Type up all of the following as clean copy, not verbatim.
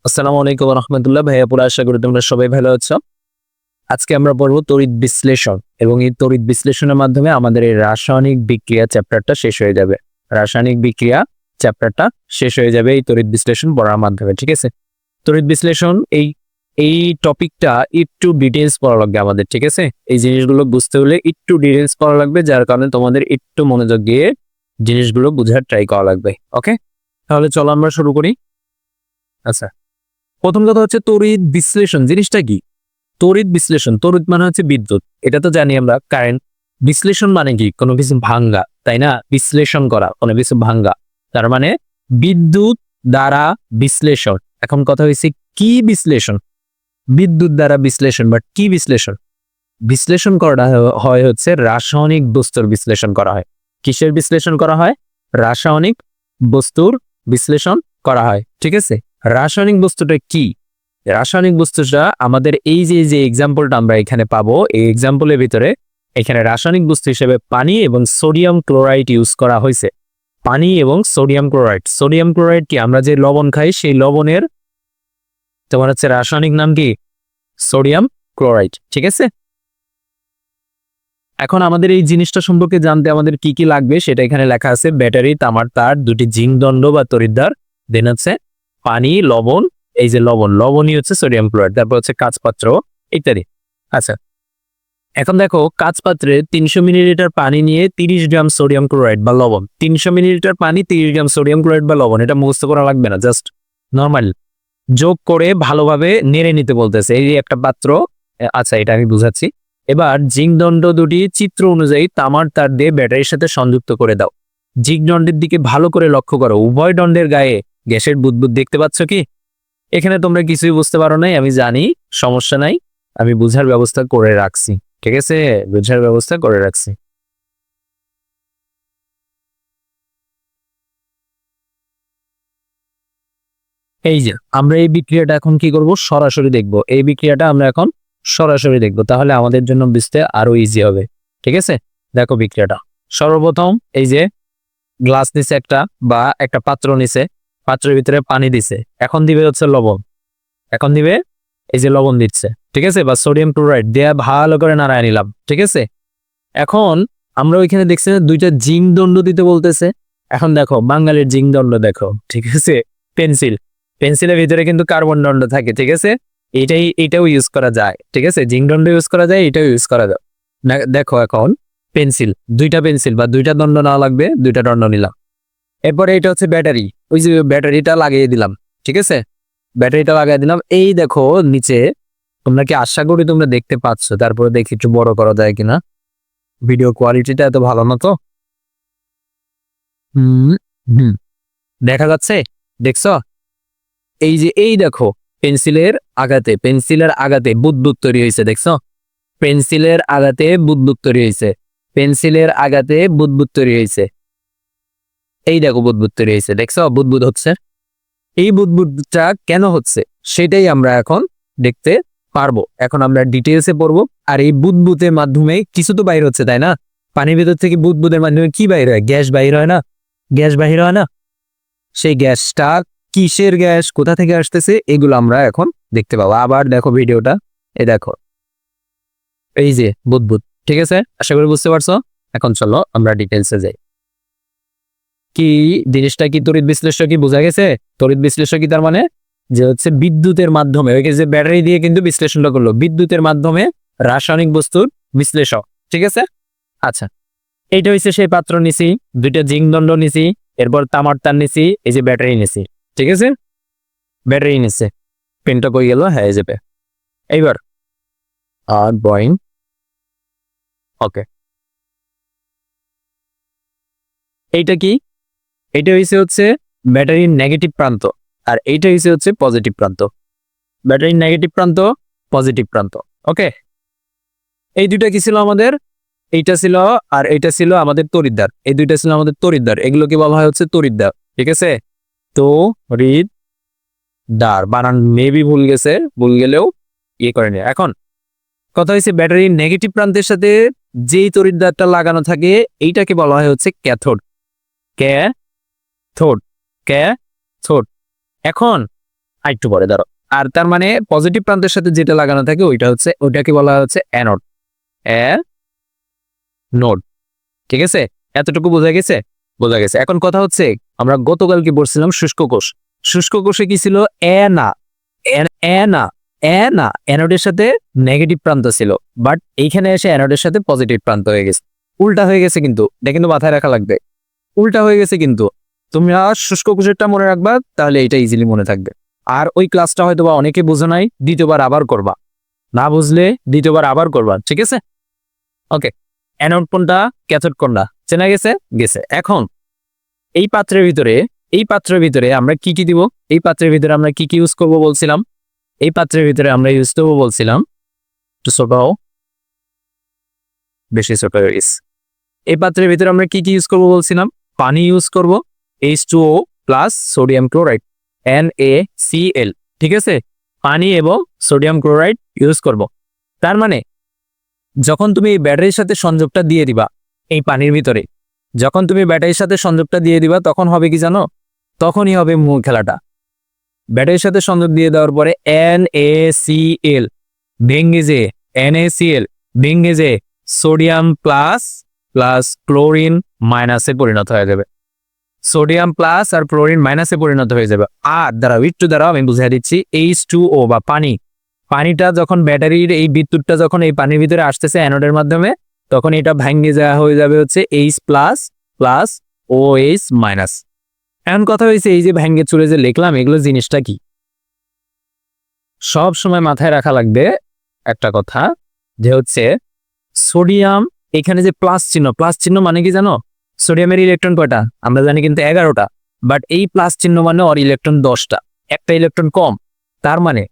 আসসালামু আলাইকুম রহমতুল্লাহ। ভাইয়া পুরো আশা করি তোমরা সবাই ভালো আছো। আজকে আমরা পড়বো তড়িৎ বিশ্লেষণ এবং এই তড়িৎ বিশ্লেষণের মাধ্যমে আমাদের এই রাসায়নিক বিক্রিয়া চ্যাপ্টারটা শেষ হয়ে যাবে। রাসায়নিক বিক্রিয়া চ্যাপ্টারটা শেষ হয়ে যাবে এই তড়িৎ বিশ্লেষণ পড়ার মাধ্যমে, ঠিক আছে? তড়িৎ বিশ্লেষণ এই এই টপিকটা একটু ডিটেলস পড়া লাগবে আমাদের, ঠিক আছে? এই জিনিসগুলো বুঝতে হলে একটু ডিটেলস পড়া লাগবে, যার কারণে তোমাদের একটু মনোযোগ দিয়ে জিনিসগুলো বোঝার ট্রাই করা লাগবে। ওকে, তাহলে চলো আমরা শুরু করি। আচ্ছা, প্রথম কথা হচ্ছে তড়িৎ বিশ্লেষণ জিনিসটা কি? তড়িৎ বিশ্লেষণ, তড়িৎ মানে হচ্ছে বিদ্যুৎ, এটা তো জানি আমরা। কারেন্ট। বিশ্লেষণ মানে কি? কোনো কিছু ভাঙ্গা, তাই না? বিশ্লেষণ করা, কোনো কিছু ভাঙ্গা, তার মানে বিদ্যুৎ দ্বারা বিশ্লেষণ। এখন কথা হয়েছে কি বিশ্লেষণ? বিদ্যুৎ দ্বারা বিশ্লেষণ, বাট কি বিশ্লেষণ? বিশ্লেষণ করা হয় হচ্ছে রাসায়নিক বস্তুর বিশ্লেষণ করা হয়। কিসের বিশ্লেষণ করা হয়? রাসায়নিক বস্তুর বিশ্লেষণ করা হয়, ঠিক আছে? রাসায়নিক বস্তুটা কি? রাসায়নিক বস্তুটা আমাদের এই যে এক্সাম্পলটা আমরা এখানে পাবো, এই এক্সাম্পলের ভিতরে এখানে রাসায়নিক বস্তু হিসেবে পানি এবং সোডিয়াম ক্লোরাইড ইউজ করা হয়েছে। পানি এবং সোডিয়াম ক্লোরাইড। সোডিয়াম ক্লোরাইড কি? আমরা যে লবণ খাই সেই লবণের তোমার হচ্ছে রাসায়নিক নাম কি? সোডিয়াম ক্লোরাইড, ঠিক আছে? এখন আমাদের এই জিনিসটা সম্পর্কে জানতে আমাদের কি কি লাগবে সেটা এখানে লেখা আছে। ব্যাটারি, তামার তার, দুটি জিঙ্ক দণ্ড বা তড়িৎদ্বার, দেন হচ্ছে পানি, লবণ, এই যে লবণই হচ্ছে সোডিয়াম ক্লোরাইড, তারপর হচ্ছে কাঁচপাত্র ইত্যাদি। আচ্ছা, এখন দেখো কাঁচপাত্রে 300 মিলিলিটার পানি নিয়ে 30 গ্রাম সোডিয়াম ক্লোরাইড বা লবণ, 300 মিলিলিটার পানি 30 গ্রাম সোডিয়াম ক্লোরাইড বা লবণ, এটা মুখস্থ করা লাগবে না, জাস্ট নর্মাল যোগ করে ভালোভাবে নেড়ে নিতে বলতেছে। এই একটা পাত্র, আচ্ছা এটা আমি বুঝাচ্ছি। এবার জিঙ্ক দণ্ড দুটি চিত্র অনুযায়ী তামার তার দিয়ে ব্যাটারির সাথে সংযুক্ত করে দাও। জিঙ্ক দণ্ডের দিকে ভালো করে লক্ষ্য করো, উভয় দণ্ডের গায়ে গ্যাসের বুদবুদ দেখতে পাচ্ছ কি? এখানে তোমরা কিছুই বুঝতে পারো নাই, আমি জানি, সমস্যা নাই, আমি বুঝার ব্যবস্থা করে রাখছি, ঠিক আছে? বুঝার ব্যবস্থা করে রাখছি। এই যে আমরা এই বিক্রিয়াটা এখন কি করব? সরাসরি দেখব। এই বিক্রিয়াটা আমরা এখন সরাসরি দেখব, তাহলে আমাদের জন্য বুঝতে আরো ইজি হবে, ঠিক আছে? দেখো বিক্রিয়াটা। সর্বপ্রথম এই যে গ্লাস নিছে একটা, বা একটা পাত্র নিছে, পাত্রের ভিতরে পানি দিছে, এখন দিবে হচ্ছে লবণ, এখন দিবে এই যে লবণ দিচ্ছে, ঠিক আছে? বা সোডিয়াম ক্লোরাইড দেয়া ভালো করে নাড়ায় নিলাম, ঠিক আছে? এখন আমরা ওইখানে দেখছি না দুইটা জিঙ্ক দণ্ড দিতে বলতেছে। এখন দেখো বাঙালির জিঙ্ক দণ্ড দেখো, ঠিক আছে? পেন্সিল, পেন্সিলের ভিতরে কিন্তু কার্বন দণ্ড থাকে, ঠিক আছে? এটাও ইউজ করা যায়, ঠিক আছে? জিঙ্ক দণ্ড ইউজ করা যায়, এটাও ইউজ করা যায়। দেখো এখন পেন্সিল, দুইটা পেন্সিল বা দুইটা দণ্ড নেওয়া লাগবে, দুইটা দণ্ড নিলাম। এরপরে এটা হচ্ছে ব্যাটারি, ওই যে ব্যাটারিটা লাগিয়ে দিলাম, ঠিক আছে? ব্যাটারিটা লাগিয়ে দিলাম। এই দেখো নিচে, তোমরা কি আশা করি তোমরা দেখতে পাচ্ছ, তারপরে দেখি একটু বড় করা যায় কিনা। ভিডিও কোয়ালিটিটা এত ভালো না তো। হুম হুম দেখা যাচ্ছে? দেখছো? এই দেখো পেন্সিলের আঘাতে বুদবুদ তৈরি হয়েছে, দেখছো? পেন্সিলের আঘাতে বুদবুদ তৈরি হয়েছে, পেন্সিলের আঘাতে বুদবুদ তৈরি হয়েছে। এই দেখো বুদবুদ তৈরি হয়েছে, দেখছো? বুদবুদ হচ্ছে। এই বুদবুদটা কেন হচ্ছে সেটাই আমরা এখন দেখতে পারবো। এখন আমরা ডিটেলসে পড়বো। আর এই বুদবুদের মাধ্যমে কিছু তো বাইর হচ্ছে, তাই না? পানির ভিতর থেকে বুদবুদের মাধ্যমে কি বাইর হয়? গ্যাস বাহির হয় না? গ্যাস বাহির হয় না? সেই গ্যাসটা কিসের গ্যাস, কোথা থেকে আসতেছে, এগুলো আমরা এখন দেখতে পাবো। আবার দেখো ভিডিওটা, এই দেখো এই যে বুদবুদ, ঠিক আছে? আশা করি বুঝতে পারছো। এখন চলো আমরা ডিটেলসে যাই। কি জিনিসটা কি? তড়িৎ বিশ্লেষক কি বোঝা গেছে? তড়িৎ বিশ্লেষক কি তার মানে যে হচ্ছে বিদ্যুতের মাধ্যমে, ওই যে ব্যাটারি দিয়ে কিন্তু বিশ্লেষণটা করলো, বিদ্যুতের মাধ্যমে রাসায়নিক বস্তুর বিশ্লেষক, ঠিক আছে? আচ্ছা, এইটা হচ্ছে সেই পাত্র নিছি, দুইটা জিঙ্ক দণ্ড নিছি, এরপর তামার তার নিছি, এই যে ব্যাটারি নিছি, ঠিক আছে? ব্যাটারি নিচ্ছে, পেনটা কই গেল? হ্যাঁ, এই যাবে। এইবার আর বয়িং, ওকে। এইটা কি? এইটা হচ্ছে ব্যাটারির নেগেটিভ প্রান্ত, আর এইটা হচ্ছে পজিটিভ প্রান্ত। ব্যাটারির নেগেটিভ প্রান্ত, পজিটিভ প্রান্ত, ওকে। এই দুইটা কি ছিল আমাদের? এইটা ছিল আর এইটা ছিল আমাদের তড়িৎদ্বার। এই দুইটা ছিল আমাদের তড়িৎদ্বার, এগুলোকে বলা হয় হচ্ছে তড়িৎদ্বার, ঠিক আছে? তড়িৎদ্বার বানান মেবি ভুল গেছে, ভুল গেলেও ইয়ে করেনি। এখন কথা হচ্ছে ব্যাটারির নেগেটিভ প্রান্তের সাথে যেই তড়িৎদ্বারটা লাগানো থাকে এইটাকে বলা হয় হচ্ছে ক্যাথোড। Cathode, cathode. এখন আরেকটু পরে ধরো। আর তার মানে পজিটিভ প্রান্তের সাথে যেটা লাগানো থাকে ওইটাকে বলা হচ্ছে অ্যানোড। নোড। ঠিক আছে, এতটুকু বোঝা গেছে? বোঝা গেছে। এখন কথা হচ্ছে আমরা গতকাল কি বলছিলাম শুষ্ক কোষ। শুষ্ক কোষে কি ছিল? অ্যানোডের সাথে নেগেটিভ প্রান্ত ছিল, বাট এইখানে এসে অ্যানোডের সাথে পজিটিভ প্রান্ত হয়ে গেছে। উল্টা হয়ে গেছে কিন্তু, এটা কিন্তু মাথায় রাখা লাগবে। উল্টা হয়ে গেছে কিন্তু, তোমরা শুষ্ক কোষেরটা মনে রাখবা, তাহলে এটা ইজিলি মনে থাকবে। আর ওই ক্লাসটা হয়তো বা অনেকে বোঝো নাই, দ্বিতীয়বার আবার করবা, না বুঝলে দ্বিতীয়বার আবার করবা। ঠিক আছে, ওকে। অ্যানোড কোনটা, ক্যাথোড কোনটা চেনা গেছে? গেছে। এখন এই পাত্রের ভিতরে আমরা কি কি দিব? এই পাত্রের ভিতরে আমরা কি কি ইউজ করবো বলছিলাম? এই পাত্রের ভিতরে আমরা ইউজ করবো বলছিলাম, একটু ছোট হও, বেশি ছোট হয়ে গেছে। এই পাত্রের ভিতরে আমরা কি কি ইউজ করবো বলছিলাম? পানি ইউজ করব, H2O plus sodium chloride, NaCl। ঠিক আছে, পানি এবং সোডিয়াম ক্লোরাইড ইউজ করব। তার মানে যখন তুমি এই ব্যাটারির সাথে সংযোগটা দিয়ে দিবা এই পানির ভিতরে, যখন তুমি ব্যাটারির সাথে সংযোগটা দিয়ে দিবা, তখন হবে কি জানো? তখনই হবে মূল খেলাটা। ব্যাটারির সাথে সংযোগ দিয়ে দেওয়ার পরে NaCl ভেঙে যে NaCl ভেঙে যে সোডিয়াম প্লাস প্লাস ক্লোরিন মাইনাসে পরিণত হয়ে যাবে। সোডিয়াম প্লাস আর ক্লোরিন মাইনাসে পরিণত হয়ে যাবে। আর দাঁড়াও আমি বুঝিয়ে দিচ্ছি। H2O বা পানিটা যখন ব্যাটারির এই বিদ্যুৎটা যখন এই পানির ভিতরে আসতেছে অ্যানোডের মাধ্যমে, তখন এটা ভাঙে যাওয়া হয়ে যাবে হচ্ছে H plus plus OH minus. এমন কথা হয়েছে, এই যে ভেঙে চলে যে লিখলাম, এগুলো জিনিসটা কি? সব সময় মাথায় রাখা লাগবে একটা কথা, যে হচ্ছে সোডিয়াম, এখানে যে প্লাস চিহ্ন মানে কি জানো? সোডিয়ামের ইলেকট্রন কয়টা? আমরা জানি কিন্তু 11টা, বাট এই প্লাস চিহ্ন মানে ওর ইলেকট্রন 10টা, একটা ইলেকট্রন কম। তার মানে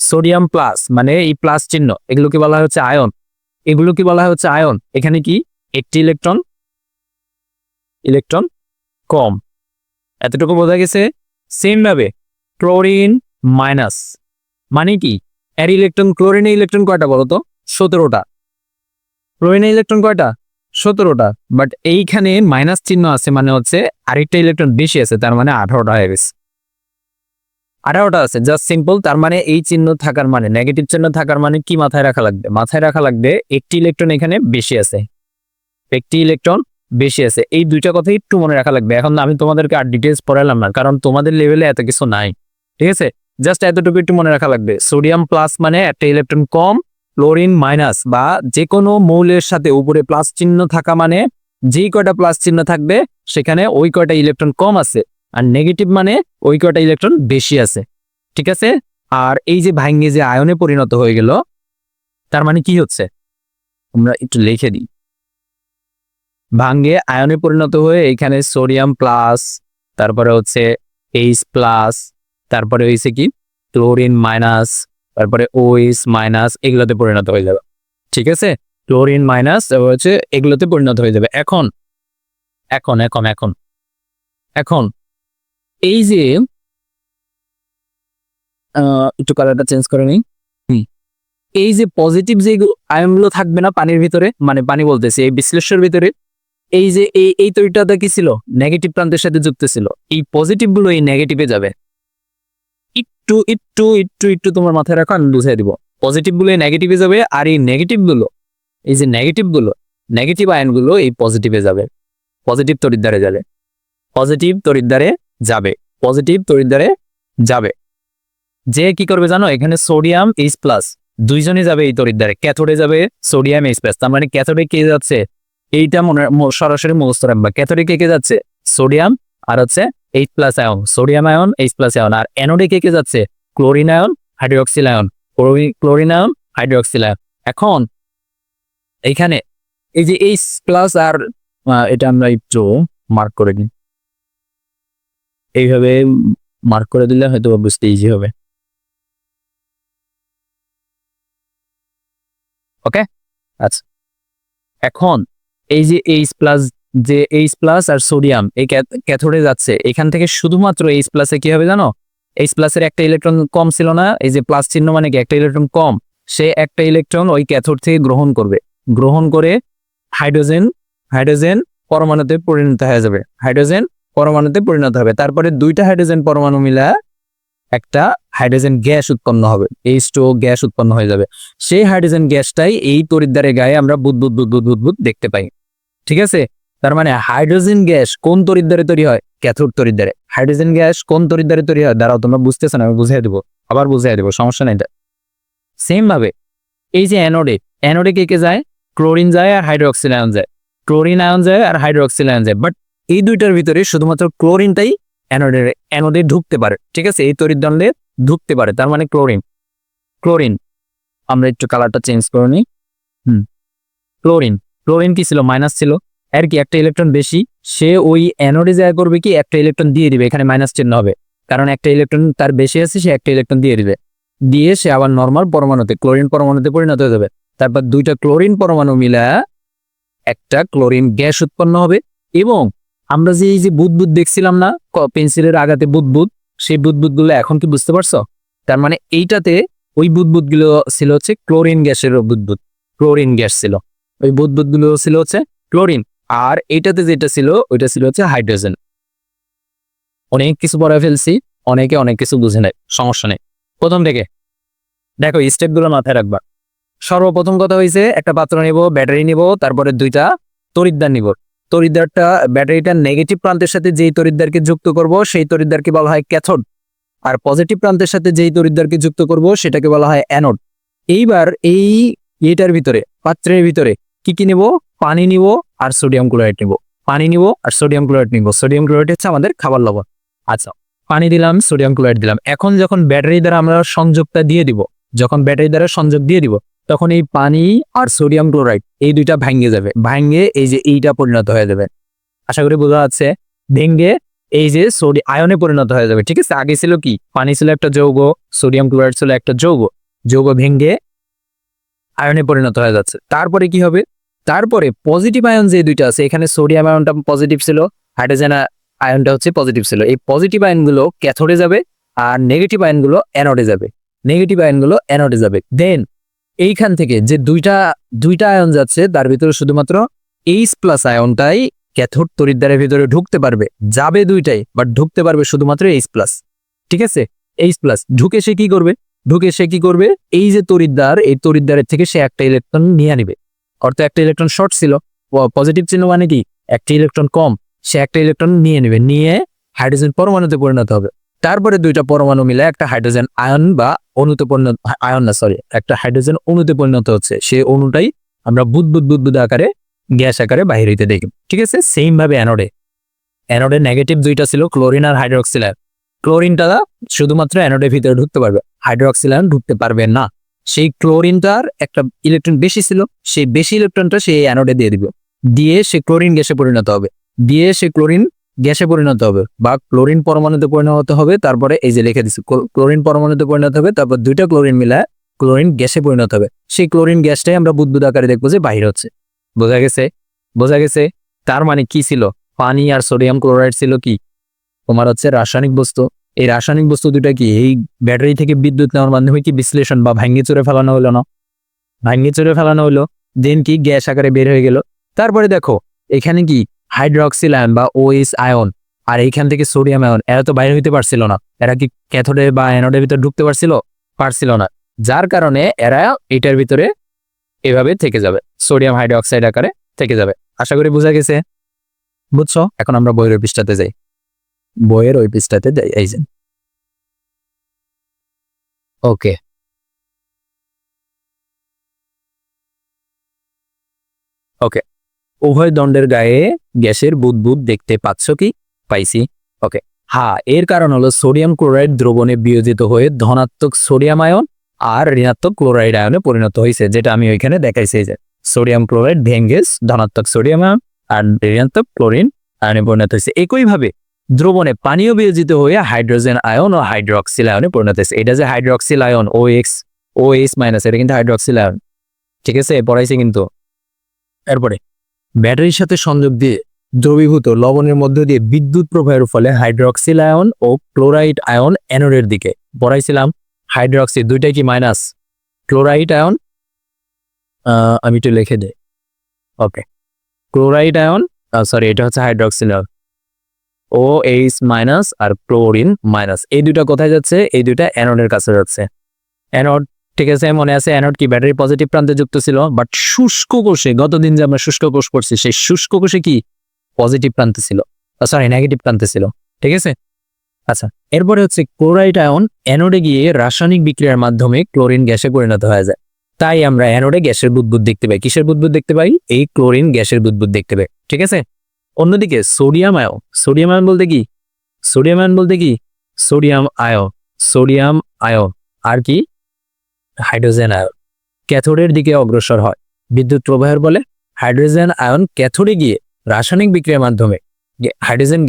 সোডিয়াম প্লাস মানে এই প্লাস চিহ্ন, এগুলোকে বলা হচ্ছে আয়ন। এখানে কি একটি ইলেকট্রন কম। এতটুকু বোঝা গেছে? সেম ভাবে ক্লোরিন মাইনাস মানে কি? এর ইলেকট্রন, ক্লোরিনের ইলেকট্রন কয়টা বলো তো? 17টা। ক্লোরিনের ইলেকট্রন কয়টা? 17টা। বাট এইখানে মাইনাস চিহ্ন আছে মানে হচ্ছে আরেকটা ইলেকট্রন বেশি আছে, তার মানে 18টা হয়ে গেছে। 18টা আছে, জাস্ট সিম্পল। তার মানে এই চিহ্ন থাকার মানে, নেগেটিভ চিহ্ন থাকার মানে কি মাথায় রাখা লাগবে? মাথায় রাখা লাগবে একটি ইলেকট্রন এখানে বেশি আছে, এই দুইটা কথা একটু মনে রাখা লাগবে। এখন আমি তোমাদেরকে আর ডিটেলস পড়ালাম না, কারণ তোমাদের লেভেলে এত কিছু নাই। ঠিক আছে, জাস্ট এতটুকু একটু মনে রাখা লাগবে। সোডিয়াম প্লাস মানে একটা ইলেকট্রন কম, ক্লোরিন মাইনাস বা যে কোনো মৌলের সাথে উপরে প্লাস চিহ্ন থাকা মানে যেই কয়টা প্লাস চিহ্ন থাকবে সেখানে ওই কয়টা ইলেকট্রন কম আছে, আর নেগেটিভ মানে ওই কয়টা ইলেকট্রন বেশি আছে। ঠিক আছে, আর এই যে ভাঙে যে আয়নে পরিণত হয়ে গেল, তার মানে কি হচ্ছে? আমরা একটু লিখে দিই। ভাঙে আয়নে পরিণত হয়ে এখানে সোডিয়াম প্লাস, তারপরে হচ্ছে H প্লাস, তারপরে হয়েছে কি ক্লোরিন মাইনাস, তারপরে OH মাইনাস, এগুলোতে পরিণত হয়ে যাবে। ঠিক আছে, ক্লোরিন মাইনাস হচ্ছে এগুলোতে পরিণত হয়ে যাবে। এখন এখন এখন এখন এখন এই যে একটু কালারটা চেঞ্জ করে নিই। এই যে পজিটিভ যে আয়নগুলো থাকবে না পানির ভিতরে, মানে পানি বলতেছি এই বিশ্লেষণের ভিতরে, এই যে এই তৈরিটা কি ছিল? নেগেটিভ প্রান্তের সাথে যুক্ত ছিল। এই পজিটিভ গুলো এই নেগেটিভে যাবে। একটু একটু একটু একটু তোমার মাথায় রাখো, আমি বুঝিয়ে দিব। পজিটিভ গুলো নেগেটিভে যাবে, আর এই নেগেটিভ গুলো, এই যে নেগেটিভ আয়নগুলো এই পজিটিভে যাবে, পজিটিভ তড়িৎদ্বারে যাবে। যে কি করবে জানো? এখানে সোডিয়াম H প্লাস দুইজনই যাবে এই তড়িৎদ্বারে, ক্যাথোডে যাবে সোডিয়াম H প্লাস। তার মানে ক্যাথোডে কে যাচ্ছে? এইটা সরাসরি মুখস্থ রাখবা। ক্যাথোডে কে যাচ্ছে? সোডিয়াম আর হচ্ছে H plus ion, sodium ion H plus ion. আর অ্যানোডে কে যাচ্ছে? ক্লোরিন আয়ন হাইড্রোক্সিল আয়ন, এখন এইখানে এই যে H প্লাস আর এটা আমরা একটু মার্ক করে দিই, এইভাবে মার্ক করে দিলে হয়তো বুঝতে ইজি হবে। ওকে, আচ্ছা। এখন এই যে H প্লাস আর সোডিয়াম এই ক্যাথোডে যাচ্ছে, এখান থেকে শুধুমাত্র H প্লাসে কি হবে জানো? H প্লাসের একটা ইলেকট্রন কম ছিল না, এই যে প্লাস চিহ্ন মানে কি একটা ইলেকট্রন কম, সে একটা ইলেকট্রন ওই ক্যাথোড থেকে গ্রহণ করে হাইড্রোজেন পরমাণুতে পরিণত হয়ে যাবে, তারপরে দুইটা হাইড্রোজেন পরমাণু মিলা একটা হাইড্রোজেন গ্যাস উৎপন্ন হবে, H2O গ্যাস উৎপন্ন হয়ে যাবে। সেই হাইড্রোজেন গ্যাসটাই এই তড়িৎদ্বারের গায়ে আমরা বুদবুদ বুদবুদ বুদবুদ দেখতে পাই। ঠিক আছে, তার মানে হাইড্রোজেন গ্যাস কোন তড়িৎদ্বারে তৈরি হয়? ক্যাথোড তড়িৎদ্বারে। হাইড্রোজেন গ্যাস কোন তড়িৎদ্বারে তৈরি হয়? দাঁড়াও, তোমরা বুঝতেছ না, আমি বুঝিয়ে দেবো, আবার বুঝিয়ে দেবো, সমস্যা নাই। সেম ভাবে এই যে অ্যানোডে কে কে যায়? ক্লোরিন যায় আর হাইড্রোক্সিল আয়ন যায়, ক্লোরিন আয়ন যায় আর হাইড্রোক্সিল আয়ন যায়। বাট এই দুইটার ভিতরে শুধুমাত্র ক্লোরিনটাই অ্যানোডে ঢুকতে পারে। ঠিক আছে, এই তড়িৎদ্বন্দ্বে ঢুকতে পারে, তার মানে ক্লোরিন আমরা একটু কালারটা চেঞ্জ করে নিই। ক্লোরিন কি ছিল? মাইনাস ছিল, আর কি একটা ইলেকট্রন বেশি, সে ওই অ্যানোডে যা করবে কি একটা ইলেকট্রন দিয়ে দিবে, এখানে মাইনাস চিহ্ন হবে, কারণ একটা ইলেকট্রন তার বেশি আছে, সে একটা ইলেকট্রন দিয়ে দিবে, দিয়ে সে আবার নর্মাল পরমাণুতে ক্লোরিন পরমাণুতে পরিণত হয়ে যাবে। তারপর দুইটা ক্লোরিন পরমাণু মিলা একটা ক্লোরিন গ্যাস উৎপন্ন হবে। এবং আমরা যে এই যে বুদবুদ দেখছিলাম না পেন্সিলের আগাতে বুদবুদ, সেই বুদবুদগুলো এখন কি বুঝতে পারছো? তার মানে এইটাতে ওই বুদবুদগুলো ছিল হচ্ছে ক্লোরিন গ্যাসের বুদবুদ, ক্লোরিন গ্যাস ছিল, ওই বুদবুদগুলো ছিল হচ্ছে ক্লোরিন। আর এইটাতে যেটা ছিল ওইটা ছিল হচ্ছে হাইড্রোজেন। অনেক কিছু পড়ে ফেলছি, অনেকে অনেক কিছু বুঝে নেয়, সমস্যা নেই। প্রথম থেকে দেখো, স্টেপগুলো মাথায় রাখবা। সর্বপ্রথম কথা হয়েছে, একটা পাত্র নিব, ব্যাটারি নিব, তারপরে দুইটা তড়িৎদ্বার নিব। তড়িৎদ্বারটা, ব্যাটারিটার নেগেটিভ প্রান্তের সাথে যেই তড়িৎদ্বারকে যুক্ত করব সেই তড়িৎদ্বারকে বলা হয় ক্যাথোড, আর পজিটিভ প্রান্তের সাথে যেই তড়িৎদ্বারকে যুক্ত করব সেটাকে বলা হয় অ্যানোড। এইবার এইটার ভিতরে, পাত্রের ভিতরে কি কি নিব? পানি নিব আর সোডিয়াম ক্লোরাইড নিব, পানি নিব আর সোডিয়াম ক্লোরাইড নিব। সোডিয়াম ক্লোরাইড হচ্ছে আমাদের খাবার লবণ। আচ্ছা, পানি দিলাম, সোডিয়াম ক্লোরাইড দিলাম। এখন যখন ব্যাটারি দ্বারা আমরা সংযোগটা দিয়ে দিব, সংযোগ দিয়ে দিব, তখন এই পানি আর সোডিয়াম ক্লোরাইড এই দুইটা ভাঙ্গে যাবে, ভাঙ্গে এই যে এইটা পরিণত হয়ে যাবে। আশা করি বোঝা যাচ্ছে। ভেঙ্গে এই যে আয়নে পরিণত হয়ে যাবে। ঠিক আছে, আগে ছিল কি? পানি ছিল একটা যৌগ, সোডিয়াম ক্লোরাইড ছিল একটা যৌগ ভেঙ্গে আয়নে পরিণত হয়ে যাচ্ছে। তারপরে কি হবে? তারপরে পজিটিভ আয়ন যে দুইটা আছে, এখানে সোডিয়াম আয়নটা পজিটিভ ছিল, হাইড্রোজেন আয়নটা হচ্ছে পজিটিভ ছিল। এই পজিটিভ আয়নগুলো ক্যাথোডে যাবে আর নেগেটিভ আয়নগুলো অ্যানোডে যাবে। দেন এইখান থেকে যে দুইটা আয়ন যাচ্ছে, তার ভিতরে শুধুমাত্র H+ আয়নটাই ক্যাথোড তড়িৎদ্বারের ভিতরে ঢুকতে পারবে, যাবে দুইটাই, বাট ঢুকতে পারবে শুধুমাত্র H+। ঠিক আছে, H+ ঢুকে সে কি করবে? এই যে তড়িৎদ্বার, এই তড়িৎদ্বারের থেকে সে একটা ইলেকট্রন নিয়ে নিবে। অর্থাৎ একটা ইলেকট্রন শর্ট ছিল, পজিটিভ ছিল মানে কি? একটা ইলেকট্রন কম, সে একটা ইলেকট্রন নিয়ে নেবে, নিয়ে হাইড্রোজেন পরমাণুতে পরিণত হবে। তারপরে দুইটা পরমাণু মিলে একটা হাইড্রোজেন আয়ন বা অণুতে পরিণত, একটা হাইড্রোজেন অণুতে পরিণত হচ্ছে। সেই অণুটাই আমরা বুদবুদ আকারে, গ্যাস আকারে বাহির হইতে দেখি। ঠিক আছে, সেম ভাবে অ্যানোডে নেগেটিভ দুইটা ছিল, ক্লোরিন আর হাইড্রোক্সিল আয়ন। ক্লোরিনটা শুধুমাত্র অ্যানোডের ভিতরে ঢুকতে পারবে, হাইড্রোক্সিল আয়ন ঢুকতে পারবে না। সেই ক্লোরিনটার একটা ইলেকট্রন বেশি ছিল, সেই বেশি ইলেকট্রনটা সেই অ্যানোডে দিয়ে দিবে, দিয়ে সে ক্লোরিন গ্যাসে পরিণত হবে, বা ক্লোরিন পরমাণুতে পরিণত হবে। তারপরে এই যে লিখে দিচ্ছে, ক্লোরিন পরমাণুতে পরিণত হবে, তারপর দুইটা ক্লোরিন মিলায় ক্লোরিন গ্যাসে পরিণত হবে। সেই ক্লোরিন গ্যাসটাই আমরা বুদবুদ আকারে দেখবো যে বাহির হচ্ছে। বোঝা গেছে। তার মানে কি ছিল? পানি আর সোডিয়াম ক্লোরাইড ছিল কি? তোমার হচ্ছে রাসায়নিক বস্তু। এই রাসায়নিক বস্তু দুটা কি এই ব্যাটারি থেকে বিদ্যুৎ নেওয়ার মাধ্যমে কি বিশ্লেষণ বা ভাঙ্গি চুরে ফেলানো হলো? দেন কি গ্যাস আকারে বের হয়ে গেল। তারপরে দেখো, এখানে কি হাইড্রোক্সিল আয়ন বা OH আয়ন আর এইখান থেকে সোডিয়াম আয়ন, এরা তো বাইরে হইতে পারছিল না। এরা কি ক্যাথোডে বা অ্যানোডের ভিতরে ঢুকতে পারছিল না, যার কারণে এরা এটার ভিতরে এভাবে থেকে যাবে, সোডিয়াম হাইড্রোক্সাইড আকারে থেকে যাবে। আশা করি বোঝা গেছে, বুঝছো? এখন আমরা বইয়ের ওই পৃষ্ঠাতে যাই। এই যে ওকে, উভয় দণ্ডের গায়ে গ্যাসের বুদবুদ দেখতে পাচ্ছ কি? পাইছি। ওকে, হ্যাঁ, এর কারণ হলো সোডিয়াম ক্লোরাইড দ্রবণে বিয়োজিত হয়ে ধনাত্মক সোডিয়াম আয়ন আর ঋণাত্মক ক্লোরাইড আয়নে পরিণত হয়েছে, যেটা আমি ওইখানে দেখাইছি। যে সোডিয়াম ক্লোরাইড ভেঙে ধনাত্মক সোডিয়াম আয়ন আর ঋণাত্মক ক্লোরিন আয়নে পরিণত হয়েছে। একইভাবে দ্রবণে পানীয় বিয়োজিত হয়ে হাইড্রোজেন আয়ন ও হাইড্রোক্সিল আয়নে পরিণত হয়েছে। এটা যে হাইড্রোক্সিল আয়ন OH- এটা কিন্তু হাইড্রোক্সিল আয়ন। ঠিক আছে, পড়াইছি কিন্তু। এরপরে ব্যাটারির সাথে সংযোগ দিয়ে দ্রবীভূত লবণের মধ্য দিয়ে বিদ্যুৎ প্রবাহের ফলে হাইড্রোক্সিল আয়ন ও ক্লোরাইড আয়ন অ্যানোডের দিকে পড়াইছিলাম। হাইড্রোক্সিল দুইটাই কি মাইনাস, ক্লোরাইড আয়ন আমি একটু লিখে দেই। ওকে, ক্লোরাইড আয়ন এটা হচ্ছে হাইড্রোক্সিল আয়ন, OH মাইনাস আর ক্লোরিন মাইনাস, এই দুইটা কোথায় যাচ্ছে? এই দুইটা অ্যানোডের কাছে যাচ্ছে। অ্যানোড, ঠিক আছে, মনে আছে অ্যানোড কি ব্যাটারি পজিটিভ প্রান্তে যুক্ত ছিল, বাট শুষ্ক কোষে, গতদিন যে আমরা শুষ্ক কোষ পড়ছি সেই শুষ্ক কোষে কি পজিটিভ প্রান্তে ছিল, সরি নেগেটিভ প্রান্তে ছিল, ঠিক আছে। আচ্ছা, এরপরে হচ্ছে ক্লোরাইড আয়ন অ্যানোডে গিয়ে রাসায়নিক বিক্রিয়ার মাধ্যমে ক্লোরিন গ্যাসে পরিণত হয়ে যায়। তাই আমরা অ্যানোডে গ্যাসের বুদবুদ দেখতে পাই। কিসের বুদবুদ দেখতে পাই? এই ক্লোরিন গ্যাসের বুদবুদ দেখতে পাই, ঠিক আছে। অন্যদিকে সোডিয়াম আয়ন, সোডিয়াম আয়ন বলতে কি? সোডিয়াম আয়ন বলতে কি? সোডিয়াম আয়ন, সোডিয়াম আয়ন আর কি হাইড্রোজেন আয়ন ক্যাথোডের দিকে অগ্রসর হয় বিদ্যুৎ প্রবাহের বলে। হাইড্রোজেন আয়ন ক্যাথোডে গিয়ে রাসায়নিক বিক্রিয়ার মাধ্যমে হাইড্রোজেন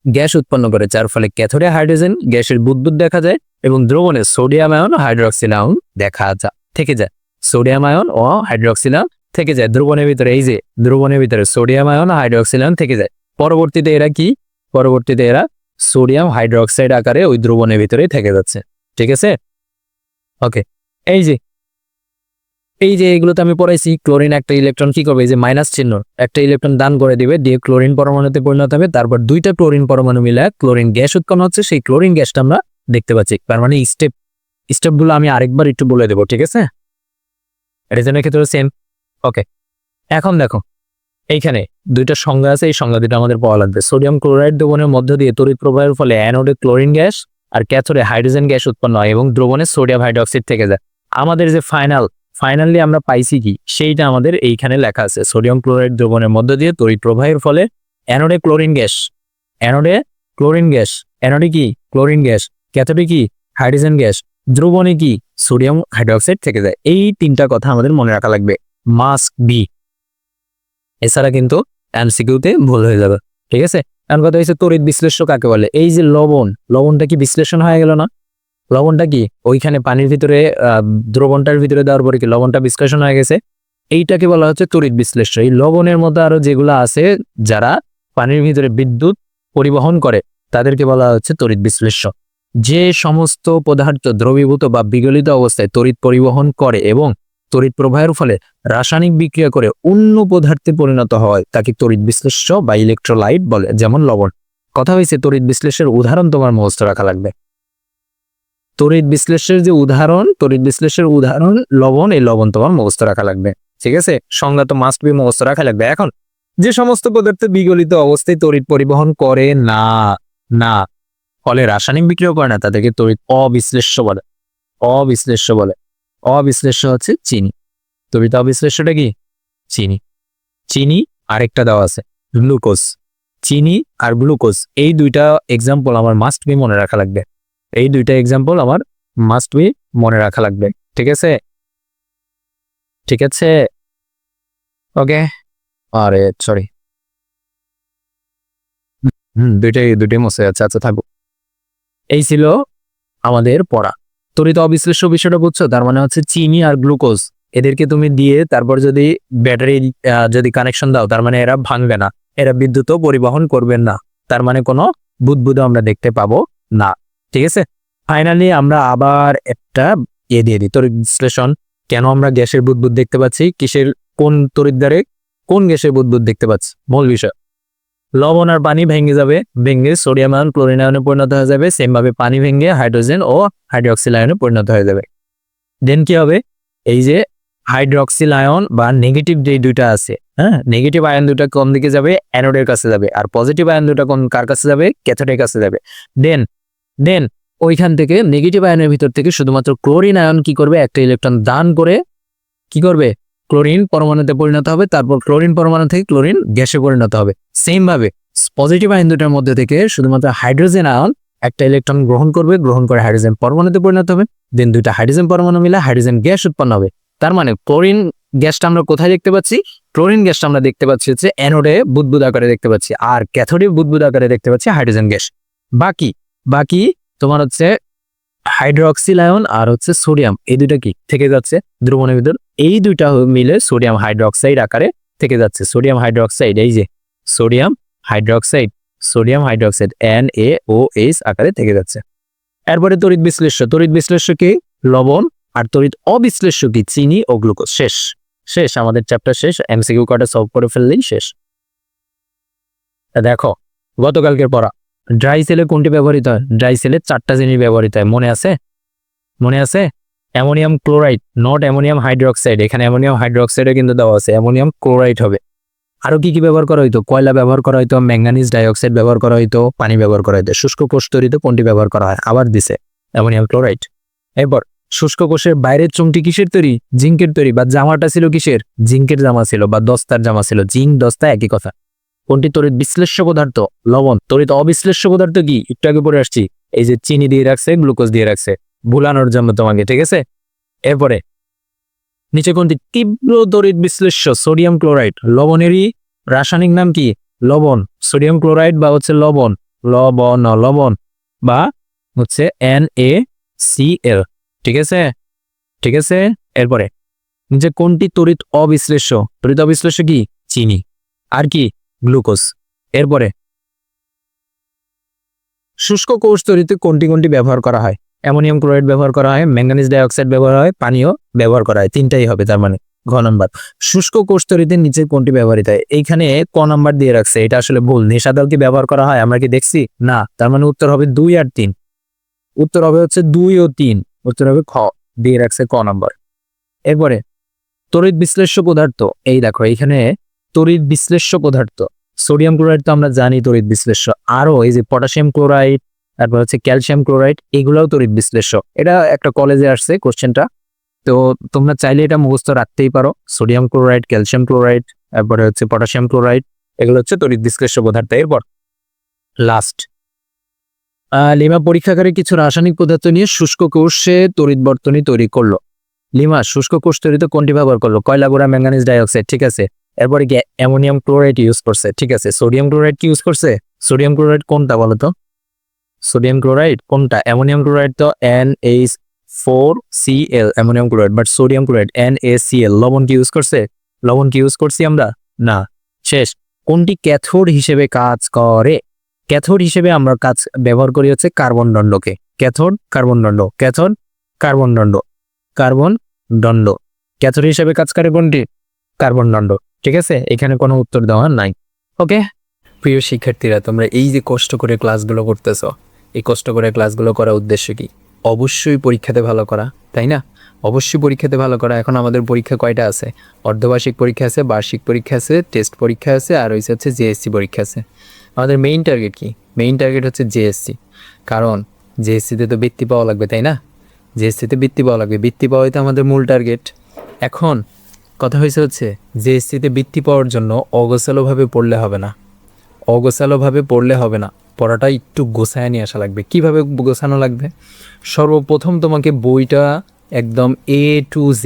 গ্যাস উৎপন্ন করে, যার ফলে ক্যাথোডে হাইড্রোজেন গ্যাসের বুদবুদ দেখা যায় এবং দ্রবণে সোডিয়াম আয়ন হাইড্রক্সিল আয়ন থেকে যায়। সোডিয়াম আয়ন ও হাইড্রক্সিল আয়ন থেকে যায় দ্রবণের ভিতরে, এই যে দ্রবণের ভিতরে সোডিয়াম আয়ন হাইড্রক্সিল আয়ন থেকে যায়। পরবর্তীতে এরা সোডিয়াম হাইড্রক্সাইড আকারে ওই দ্রবণের ভিতরেই থেকে যাচ্ছে, ঠিক আছে। ওকে, এই যে এগুলোতে আমি পড়াইছি, ক্লোরিন একটা ইলেকট্রন কি করবে? এই যে মাইনাস চিহ্ন, একটা ইলেকট্রন দান করে দিবে, দিয়ে ক্লোরিন পরমাণুতে পরিণত হবে, তারপর দুইটা ক্লোরিন পরমাণু মিলে ক্লোরিন গ্যাস উৎপন্ন হচ্ছে। সেই ক্লোরিন গ্যাসটা আমরা দেখতে পাচ্ছি। তার মানে স্টেপগুলো আমি আরেকবার একটু বলে দেবো, ঠিক আছে। রেজনের ক্ষেত্রে সেম। ওকে, এখন দেখো এইখানে দুইটা সংজ্ঞা আছে, এই সংজ্ঞা দুটো আমাদের পাওয়া লাগবে। সোডিয়াম ক্লোরাইড দ্রবণের মধ্য দিয়ে তড়িৎ প্রবাহের ফলে অ্যানোডে ক্লোরিন গ্যাস আর ক্যাথোডে হাইড্রোজেন গ্যাস উৎপন্ন হয় এবং দ্রবণে সোডিয়াম হাইড্রক্সাইড থেকে যায়। আমাদের যে ফাইনালি আমরা পাইছি কি, সেইটা আমাদের এইখানে লেখা আছে। সোডিয়াম ক্লোরাইড দ্রবণের মধ্য দিয়ে তড়িৎ প্রবাহের ফলে অ্যানোডে ক্লোরিন গ্যাস, অ্যানোডে কি ক্লোরিন গ্যাস, ক্যাথোডে কি হাইড্রোজেন গ্যাস, দ্রবণে কি সোডিয়াম হাইড্রক্সাইড থেকে যায়। এই তিনটা কথা আমাদের মনে রাখা লাগবে, মাস্ট বি, এছাড়া কিন্তু এমসিকিউতে ভুল হয়ে যাবে, ঠিক আছে। এখন কথা হচ্ছে তড়িৎ বিশ্লেষ্য কাকে বলে? এই যে লবণটা কি বিশ্লেষণ হয়ে গেল না? লবণটা কি ওইখানে পানির ভিতরে দ্রবণটার ভিতরে দেওয়ার পরে কি লবণটা বিশ্লেষণ হয়ে গেছে? এইটাকে বলা হচ্ছে তড়িৎ বিশ্লেষ্য। এই লবণের মধ্যে আরো যেগুলো আছে যারা পানির ভিতরে বিদ্যুৎ পরিবহন করে তাদেরকে বলা হচ্ছে তড়িৎ বিশ্লেষ্য। যে সমস্ত পদার্থ দ্রবীভূত বা বিগলিত অবস্থায় তড়িৎ পরিবহন করে এবং তড়িৎ প্রবাহের ফলে রাসায়নিক বিক্রিয়া করে অন্য পদার্থে পরিণত হয় তাকে তড়িৎ বিশ্লেষ্য বা ইলেকট্রোলাইট বলে, যেমন লবণ। কথা হয়েছে তড়িৎ বিশ্লেষের উদাহরণ তোমার মুখস্থ রাখা লাগবে। তড়িৎ বিশ্লেষের উদাহরণ লবণ, এই লবণ তোমার মুখস্থ রাখা লাগবে, ঠিক আছে। সংজ্ঞা তো মাস্ট বি মুখস্থ রাখা লাগবে। এখন যে সমস্ত পদার্থ বিগলিত অবস্থায় তড়িৎ পরিবহন করে না ফলে রাসায়নিক বিক্রিয়া করে না তাদেরকে তড়িৎ অবিশ্লেষ্য বলে। অবিশ্লেষ্য হচ্ছে চিনি। তড়িৎ অবিশ্লেষ্যটা কি? চিনি আরেকটা দেওয়া আছে গ্লুকোজ। চিনি আর গ্লুকোজ, এই দুইটা এক্সাম্পল আমার মাস্ট বি মনে রাখা লাগবে। ঠিক আছে। ওকে, আরে সরি, দুইটাই মনে আছে। আচ্ছা থাকবো। এই ছিল আমাদের পড়া তড়িৎ অবিশ্লেষ্য বিষয়টা, বুঝছো? তার মানে হচ্ছে চিনি আর গ্লুকোজ, এদেরকে তুমি দিয়ে তারপর যদি ব্যাটারি যদি কানেকশন দাও, তার মানে এরা ভাঙবে না, এরা বিদ্যুৎও পরিবহন করবেন না, তার মানে কোনো বুদবুদ আমরা দেখতে পাবো না, ঠিক আছে। ফাইনালি আমরা আবার একটা দিয়ে দিই, তড়িৎ বিশ্লেষণ। কেন আমরা গ্যাসের বুদবুদ দেখতে পাচ্ছি, কোন তড়িৎ দ্বারে কোন গ্যাসের বুদবুদ দেখতে পাচ্ছি, মূল বিষয়। লবণ আর পানি ভেঙে সোডিয়াম আয়ন ক্লোরিন আয়নে পরিণত হয়ে যাবে। সেম ভাবে পানি ভেঙে হাইড্রোজেন ও হাইড্রক্সিল আয়নে পরিণত হয়ে যাবে। দেন কি হবে? এই যে হাইড্রক্সিল আয়ন বা নেগেটিভ যে দুইটা আছে, নেগেটিভ আয়ন দুটা কোন দিকে যাবে? অ্যানোডের কাছে যাবে। আর পজিটিভ আয়ন দুটা কার কাছে যাবে? ক্যাথোডের কাছে যাবে। দেন ওইখান থেকে নেগেটিভ আয়নের ভিতর থেকে শুধুমাত্র ক্লোরিন আয়ন কি করবে? একটা ইলেকট্রন দান করে কি করবে? ক্লোরিন পরমাণুতে পরিণত হবে। তারপর ক্লোরিন পরমাণু থেকে ক্লোরিন গ্যাসে পরিণত হবে। সেম ভাবে পজিটিভ আয়ন দুটার মধ্যে থেকে শুধুমাত্র হাইড্রোজেন আয়ন একটা ইলেকট্রন গ্রহণ করে হাইড্রোজেন পরমাণুতে পরিণত হবে। দেন দুইটা হাইড্রোজেন পরমাণু মিলে হাইড্রোজেন গ্যাস উৎপন্ন হবে। তার মানে ক্লোরিন গ্যাসটা আমরা কোথায় দেখতে পাচ্ছি? ক্লোরিন গ্যাসটা আমরা দেখতে পাচ্ছি হচ্ছে অ্যানোডে বুদবুদ আকারে দেখতে পাচ্ছি, আর ক্যাথোডে বুদবুদ আকারে দেখতে পাচ্ছি হাইড্রোজেন গ্যাস। বাকি তোমার হচ্ছে হাইড্রক্সিল আয়ন আর হচ্ছে সোডিয়াম, এই দুইটা কি থেকে যাচ্ছে দ্রবণের ভিতর, এই দুইটা মিলে সোডিয়াম হাইড্রক্সাইড আকারে থেকে যাচ্ছে। সোডিয়াম হাইড্রক্সাইড, এই যে সোডিয়াম হাইড্রক্সাইড NaOH আকারে থেকে যাচ্ছে। এরপরে তড়িৎ বিশ্লেষ্য কি? লবণ। আর তড়িৎ অবিশ্লেষ্য কি? চিনি ও গ্লুকোজ। শেষ আমাদের চ্যাপ্টার শেষ। এমসিকিউ কটা সলভ করে ফেললেই শেষ। দেখো গতকালকের পড়া। ড্রাই সেলে কোনটি ব্যবহৃত হয়? ড্রাই সেলে 4টা জিনিস ব্যবহৃত হয়, মনে আছে? মনে আছে? Ammonium chloride, not ammonium hydroxide. এখানে অ্যামোনিয়াম হাইড্রোক্সাইডে কিন্তু দেওয়া আছে, অ্যামোনিয়াম ক্লোরাইড হবে। আরো কি কি ব্যবহার করা হইতো? কয়লা ব্যবহার করা হইতো, ম্যাঙ্গানিজ ডাইঅক্সাইড ব্যবহার করা হইতো, পানি ব্যবহার করা হইতো। শুষ্ক কোষ তৈরিতে কোনটি ব্যবহার করা হয়? আবার দিছে অ্যামোনিয়াম ক্লোরাইড। এরপর শুষ্ক কোষের বাইরের চুংটি কিসের তৈরি? জিঙ্কের তৈরি। বা জামাটা ছিল কিসের? জিঙ্কের জামা ছিল, বা দস্তার জামা ছিল। জিঙ্ক দস্তা একই কথা। কোনটি তড়িৎ বিশ্লেষ্য পদার্থ? লবণ। তড়িৎ অবিশ্লেষ্য পদার্থ কি? একটু আগে পড়ে আসছি, এই যে চিনি দিয়ে রাখছে, গ্লুকোজ দিয়ে রাখছে, ভুলানোর জন্য তোমাকে, ঠিক আছে? এরপরে নিচে কোনটি তীব্র তড়িৎ বিশ্লেষ্য? Sodium chloride. লবণেরই রাসায়নিক নাম কি? লবণ। সোডিয়াম ক্লোরাইড বা হচ্ছে লবণ, লবণ বা হচ্ছে NaCl, ঠিক আছে? ঠিক আছে। এরপরে নিচে কোনটি তড়িৎ অবিশ্লেষ্য? তড়িৎ অবিশ্লেষ্য কি? চিনি। আর কি? গ্লুকোজ। এরপরে শুষ্ক কোষ তৈরিতে কোনটি কোনটি ব্যবহার করা হয়? অ্যামোনিয়াম ক্লোরাইড ব্যবহার করা হয়, ম্যাঙ্গানিজ ডাইঅক্সাইড ব্যবহার হয়, পানিও ব্যবহার করা হয়। 3টাই হবে তার মানে, ঘ নাম্বার। শুষ্ক কোষ তৈরিতে নিচে কোনটি ব্যবহৃত হয়? এইখানে ক নাম্বার দিয়ে রাখছে, এটা আসলে ভুল। নেশাদাল কি ব্যবহার করা হয়? আমরা কি দেখছি? না। তার মানে উত্তর হবে 2 আর 3। উত্তর হবে হচ্ছে 2 ও 3। উত্তর হবে খ, দিয়ে রাখছে ক নাম্বার। এরপরে তড়িৎ বিশ্লেষ্য পদার্থ, এই দেখো এইখানে তড়িৎ বিশ্লেষ্য পদার্থ। সোডিয়াম ক্লোরাইড তো আমরা জানি তড়িৎ বিশ্লেষ্য। আরো এই যে পটাশিয়াম ক্লোরাইড, তারপর হচ্ছে ক্যালসিয়াম ক্লোরাইড, এগুলোও তড়িৎ বিশ্লেষ্য। এটা একটা কলেজে আসছে কোশ্চেনটা, তো তোমরা চাইলে এটা মুখস্থ রাখতেই পারো। সোডিয়াম ক্লোরাইড, ক্যালসিয়াম ক্লোরাইড, তারপরে হচ্ছে পটাশিয়াম ক্লোরাইড, এগুলো হচ্ছে তড়িৎ বিশ্লেষ্য পদার্থ। এরপর লাস্ট, লিমা পরীক্ষাগারে কিছু রাসায়নিক পদার্থ নিয়ে শুষ্ক কোষে তড়িৎ বর্তনী তৈরি করলো। লিমা শুষ্ক কোষ তৈরিতে কোনটি ব্যবহার করলো? কয়লা গুঁড়া, ম্যাঙ্গানিজ ডাইঅক্সাইড, ঠিক আছে। এরপরে কি? অ্যামোনিয়াম ক্লোরাইড ইউজ করছে, ঠিক আছে। সোডিয়াম ক্লোরাইড কি ইউজ করছে? সোডিয়াম ক্লোরাইড কোনটা বলো তো? সোডিয়াম ক্লোরাইড কোনটা? অ্যামোনিয়াম ক্লোরাইড তো NH4Cl ammonium chloride, but sodium chloride NaCl। লবণ কি ইউজ করছে? লবণ কি ইউজ করছি আমরা? না। শেষ। কোনটি ক্যাথোড হিসেবে কাজ করে? ক্যাথোড হিসেবে আমরা কাজ ব্যবহার করি হচ্ছে কার্বন দণ্ডকে। ক্যাথোড কার্বন দণ্ড, ক্যাথোড কার্বন দণ্ড, কার্বন দণ্ড। ক্যাথোড হিসেবে কাজ করে কোনটি? কার্বন দণ্ড, ঠিক আছে। এখানে কোনো উত্তর দেওয়া নাই। ওকে প্রিয় শিক্ষার্থীরা, তোমরা এই যে কষ্ট করে ক্লাসগুলো করতেছ, এই কষ্ট করে ক্লাসগুলো করার উদ্দেশ্য কি? অবশ্যই পরীক্ষাতে ভালো করা, তাই না? অবশ্যই পরীক্ষাতে ভালো করা। এখন আমাদের পরীক্ষা কয়টা আছে? অর্ধবার্ষিক পরীক্ষা আছে, বার্ষিক পরীক্ষা আছে, টেস্ট পরীক্ষা আছে, আর হচ্ছে জেএসসি পরীক্ষা আছে। আমাদের মেইন টার্গেট কি? মেইন টার্গেট হচ্ছে জেএসসি। কারণ জেএসসিতে তো বৃত্তি পাওয়া লাগবে, তাই না? জেএসসিতে বৃত্তি পাওয়া লাগবে, বৃত্তি পাওয়াই তো আমাদের মূল টার্গেট। এখন কথা হচ্ছে জেএসসিতে বৃত্তি পাওয়ার জন্য অগোছালোভাবে পড়লে হবে না, অগোছালোভাবে পড়লে হবে না। পড়াটা একটু গোছায় নিয়ে আসা লাগবে। কিভাবে গোছানো লাগবে? সর্বপ্রথম তোমাকে বইটা একদম A to Z,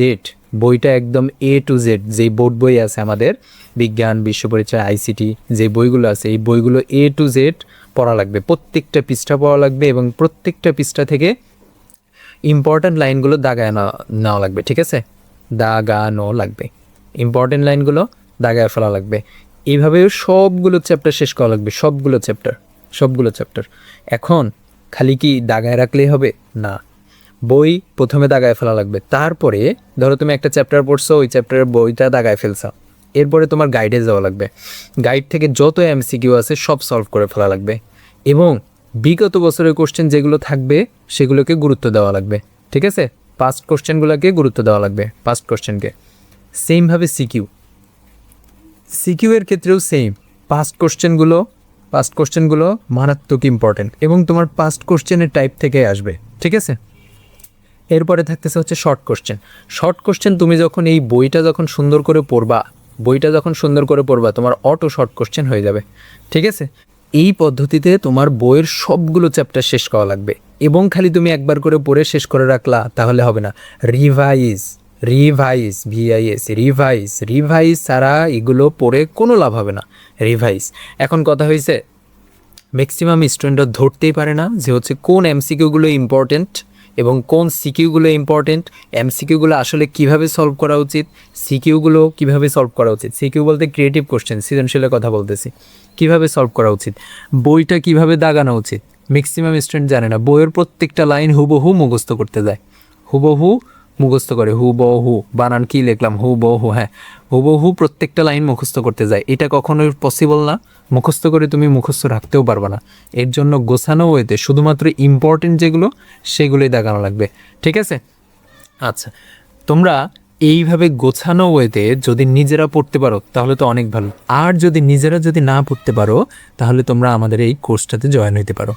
বইটা একদম A to Z, যেই বোর্ড বই আছে আমাদের, বিজ্ঞান, বিশ্ব পরিচয়, আইসিটি, যে বইগুলো আছে, এই বইগুলো A to Z পড়া লাগবে। প্রত্যেকটা পৃষ্ঠা পড়া লাগবে এবং প্রত্যেকটা পৃষ্ঠা থেকে ইম্পর্ট্যান্ট লাইনগুলো দাগায় নেওয়া লাগবে, ঠিক আছে? দাগানো লাগবে, ইম্পর্টেন্ট লাইনগুলো দাগায় ফেলা লাগবে। এইভাবে সবগুলো চ্যাপ্টার শেষ করা লাগবে, সবগুলো চ্যাপ্টার। এখন খালি কি দাগায় রাখলেই হবে? না, বই প্রথমে দাগায় ফেলা লাগবে। তারপরে ধরো তুমি একটা চ্যাপ্টার পড়ছো, ওই চ্যাপ্টারের বইটা দাগায় ফেলছো, এরপরে তোমার গাইডে যাওয়া লাগবে। গাইড থেকে যত MCQ আছে সব সলভ করে ফেলা লাগবে এবং বিগত বছরের কোশ্চেন যেগুলো থাকবে সেগুলোকে গুরুত্ব দেওয়া লাগবে, ঠিক আছে? পাস্ট কোশ্চেনগুলোকে গুরুত্ব দেওয়া লাগবে, পাস্ট কোশ্চেনকে। সেমভাবে সিকিউ এর ক্ষেত্রেও সেম। পাস্ট কোশ্চেনগুলো মারাত্মক ইম্পর্টেন্ট এবং তোমার পাস্ট কোশ্চেনের টাইপ থেকে আসবে, ঠিক আছে? এরপরে থাকতেছে হচ্ছে শর্ট কোশ্চেন। তুমি যখন এই বইটা যখন সুন্দর করে পড়বা, তোমার অটো শর্ট কোশ্চেন হয়ে যাবে, ঠিক আছে? এই পদ্ধতিতে তোমার বইয়ের সবগুলো চ্যাপ্টার শেষ করা লাগবে এবং খালি তুমি একবার করে পড়ে শেষ করে রাখলা তাহলে হবে না। রিভাইজ ছাড়া এগুলো পড়ে কোনো লাভ হবে না। এখন কথা হয়েছে, ম্যাক্সিমাম স্টুডেন্টরা ধরতেই পারে না যে হচ্ছে কোন MCQগুলো ইম্পর্টেন্ট এবং কোন সিকিউগুলো ইম্পর্টেন্ট, MCQগুলো আসলে কিভাবে সলভ করা উচিত, সিকিউগুলো কিভাবে সলভ করা উচিত। সিকিউ বলতে ক্রিয়েটিভ কোশ্চেন, সৃজনশীলের কথা বলতেছি। কিভাবে সলভ করা উচিত, বইটা কিভাবে দাগানো উচিত, ম্যাক্সিমাম স্টুডেন্ট জানে না। বইয়ের প্রত্যেকটা লাইন হুবহু মুখস্থ করতে যায়, হুবহু মুখস্থ করে হুবহু, বানান কি লিখলাম হুবহু, হ্যাঁ হুবহু প্রত্যেকটা লাইন মুখস্থ করতে যায়, এটা কখনোই পসিবল না। মুখস্থ করে তুমি মুখস্থ রাখতেও পারবে না। এর জন্য গোছানো ওয়েতে শুধুমাত্র ইম্পর্টেন্ট যেগুলো সেগুলোই দেখানো লাগবে, ঠিক আছে? আচ্ছা, তোমরা এইভাবে গোছানো ওয়েতে যদি নিজেরা পড়তে পারো তাহলে তো অনেক ভালো। আর যদি না পড়তে পারো তাহলে তোমরা আমাদের এই কোর্সটাতে জয়েন হইতে পারো,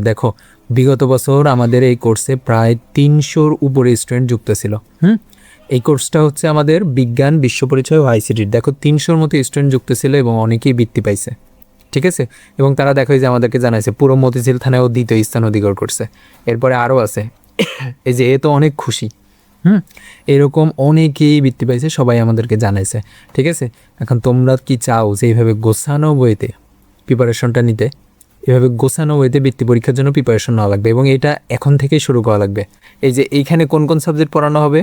দেখো বিগত বছর আমাদের এই কোর্সে প্রায় 300-র উপরে স্টুডেন্ট যুক্ত ছিল। এই কোর্সটা হচ্ছে আমাদের বিজ্ঞান, বিশ্ব পরিচয় ও আইসিটির। দেখো 300-র মতো স্টুডেন্ট যুক্ত ছিল এবং অনেকেই বৃত্তি পাইছে, ঠিক আছে? এবং তারা দেখো যে আমাদেরকে জানাইছে পুরো মতিঝিল থানায়ও দ্বিতীয় স্থান অধিকার করছে। এরপরে আরও আছে, এই যে এ তো অনেক খুশি। এরকম অনেকেই বৃত্তি পাইছে, সবাই আমাদেরকে জানাইছে, ঠিক আছে? এখন তোমরা কি চাও যে এইভাবে গোছানো বইতে প্রিপারেশনটা নিতে? এভাবে গোছানো ওয়েতে বৃত্তি পরীক্ষার জন্য প্রিপারেশন নেওয়া লাগবে এবং এটা এখন থেকেই শুরু করা লাগবে। এই যে এইখানে কোন কোন সাবজেক্ট পড়ানো হবে,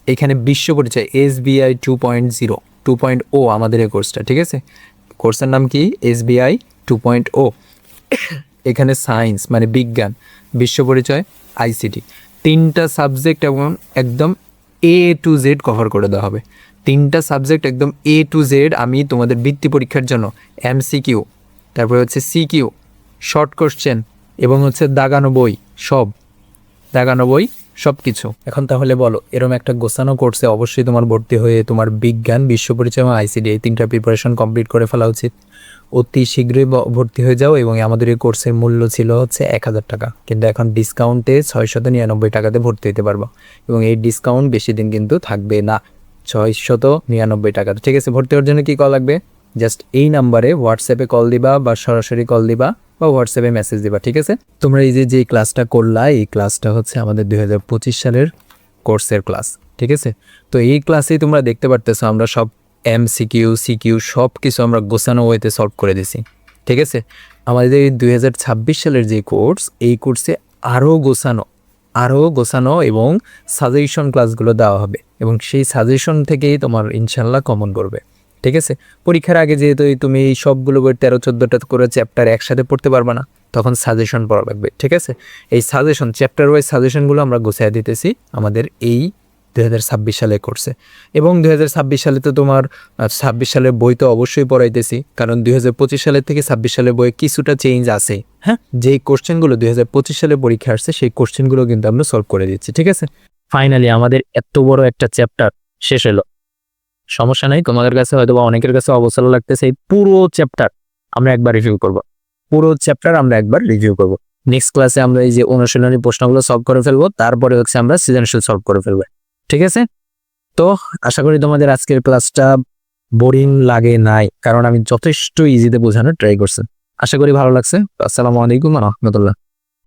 এখানে বিশ্ব পরিচয় SBI 2.0 আমাদের এই কোর্সটা, ঠিক আছে? কোর্সের নাম কি? SBI 2.0। এখানে সায়েন্স মানে বিজ্ঞান, বিশ্ব পরিচয়, ICT, 3টা সাবজেক্ট এবং একদম A to Z কভার করে দেওয়া হবে। 3টা সাবজেক্ট একদম A to Z আমি তোমাদের বৃত্তি পরীক্ষার জন্য MCQ, তারপরে হচ্ছে CQ, শর্ট কোশ্চেন এবং হচ্ছে দাগানো বই, সব কিছু। এখন তাহলে বলো, এরকম একটা গোছানো কোর্সে অবশ্যই তোমার ভর্তি হয়ে তোমার বিজ্ঞান, বিশ্ব পরিচয় এবং ICT এই 3টা প্রিপারেশন কমপ্লিট করে ফেলা উচিত। অতি শীঘ্রই ভর্তি হয়ে যাও। এবং আমাদের এই কোর্সের মূল্য ছিল হচ্ছে 1000 টাকা, কিন্তু এখন ডিসকাউন্টে 699 টাকাতে ভর্তি হতে পারবো এবং এই ডিসকাউন্ট বেশি দিন কিন্তু থাকবে না, 699 টাকা। ঠিক আছে, ভর্তি হওয়ার জন্য কী কল লাগবে? জাস্ট এই নাম্বারে হোয়াটসঅ্যাপে কল দিবা বা সরাসরি কল দিবা বা হোয়াটসঅ্যাপে মেসেজ দিবা, ঠিক আছে? তোমরা এই যে ক্লাসটা করলা, এই ক্লাসটা হচ্ছে আমাদের 2025 সালের কোর্সের ক্লাস, ঠিক আছে? তো এই ক্লাসেই তোমরা দেখতে পারতেছো আমরা সব MCQ CQ সব কিছু আমরা গোছানো ওয়েতে সলভ করে দিছি, ঠিক আছে? আমাদের এই 2026 সালের যে কোর্স, এই কোর্সে আরও গোছানো এবং সাজেশন ক্লাসগুলো দেওয়া হবে এবং সেই সাজেশন থেকেই তোমার ইনশাল্লাহ কমন করবে, ঠিক আছে? পরীক্ষার আগে যেহেতু তুমি এই সবগুলো বই 13-14টা করে চ্যাপ্টার একসাথে পড়তে পারবা না, তখন সাজেশন পড়া লাগবে, ঠিক আছে? এই সাজেশন চ্যাপ্টার ওয়াইজ সাজেশনগুলো আমরা গোছায় দিতেছি আমাদের এই 2026 সালে কোর্সে। এবং 2026 সালে তো তোমার 26 সালের বই তো অবশ্যই পড়াইতেছি, কারণ 2025 সালের থেকে 26 সালের বইয়ে কিছুটা চেঞ্জ আছে। হ্যাঁ, যেই কোশ্চেনগুলো 2025 সালে পরীক্ষা আসছে সেই কোশ্চেনগুলো কিন্তু আমরা সলভ করে দিচ্ছি, ঠিক আছে? ফাইনালি আমাদের এত বড় একটা চ্যাপ্টার শেষ হলো। সমস্যা নাই, তোমাদের কাছে হয়তো বা অনেকের কাছে অবসর লাগতেছে, এই পুরো চ্যাপ্টার আমরা একবার রিভিউ করব। নেক্সট ক্লাসে আমরা এই যে অনুশীলনী প্রশ্নগুলো সলভ করে ফেলবো, তারপরে হচ্ছে আমরা সৃজনশীল সলভ করে ফেলবো, ঠিক আছে? তো আশা করি তোমাদের আজকের ক্লাসটা বোরিং লাগে নাই, কারণ আমি যথেষ্ট ইজিতে বোঝানোর ট্রাই করছি। আশা করি ভালো লাগছে। আসসালামু আলাইকুম ওয়া রাহমাতুল্লাহ।